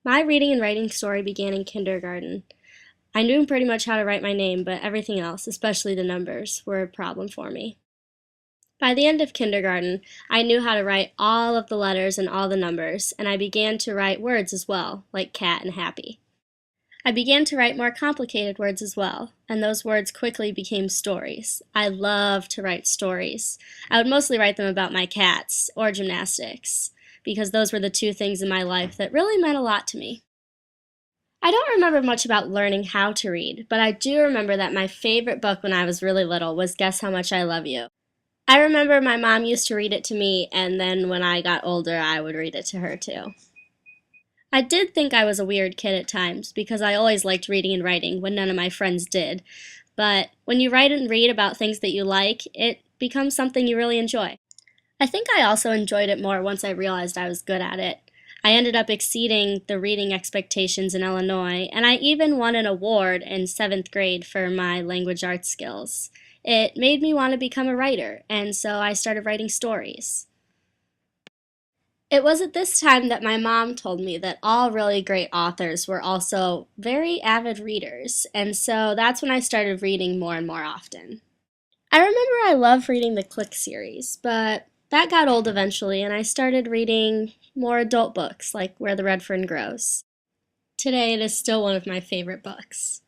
My reading and writing story began in kindergarten. I knew pretty much how to write my name, but everything else, especially the numbers, were a problem for me. By the end of kindergarten, I knew how to write all of the letters and all the numbers, and I began to write words as well, like cat and happy. I began to write more complicated words as well, and those words quickly became stories. I love to write stories. I would mostly write them about my cats or gymnastics, because those were the two things in my life that really meant a lot to me. I don't remember much about learning how to read, but I do remember that my favorite book when I was really little was Guess How Much I Love You. I remember my mom used to read it to me, and then when I got older, I would read it to her too. I did think I was a weird kid at times because I always liked reading and writing when none of my friends did. But when you write and read about things that you like, it becomes something you really enjoy. I think I also enjoyed it more once I realized I was good at it. I ended up exceeding the reading expectations in Illinois, and I even won an award in seventh grade for my language arts skills. It made me want to become a writer, and so I started writing stories. It was at this time that my mom told me that all really great authors were also very avid readers, and so that's when I started reading more and more often. I remember I loved reading the Click series, but that got old eventually, and I started reading more adult books like Where the Red Fern Grows. Today, it is still one of my favorite books.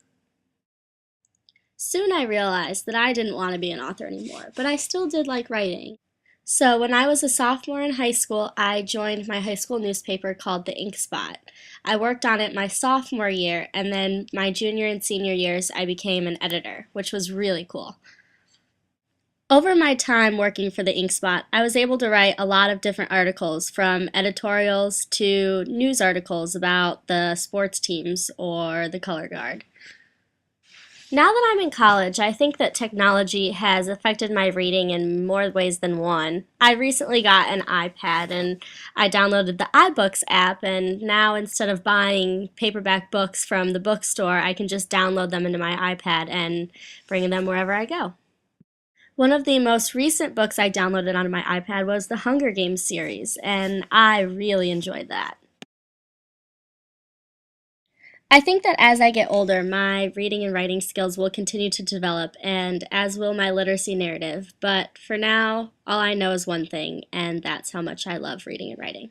Soon I realized that I didn't want to be an author anymore, but I still did like writing. So when I was a sophomore in high school, I joined my high school newspaper called The Ink Spot. I worked on it my sophomore year, and then my junior and senior years, I became an editor, which was really cool. Over my time working for the Ink Spot, I was able to write a lot of different articles, from editorials to news articles about the sports teams or the color guard. Now that I'm in college, I think that technology has affected my reading in more ways than one. I recently got an iPad and I downloaded the iBooks app, and now instead of buying paperback books from the bookstore, I can just download them into my iPad and bring them wherever I go. One of the most recent books I downloaded onto my iPad was the Hunger Games series, and I really enjoyed that. I think that as I get older, my reading and writing skills will continue to develop, and as will my literacy narrative. But for now, all I know is one thing, and that's how much I love reading and writing.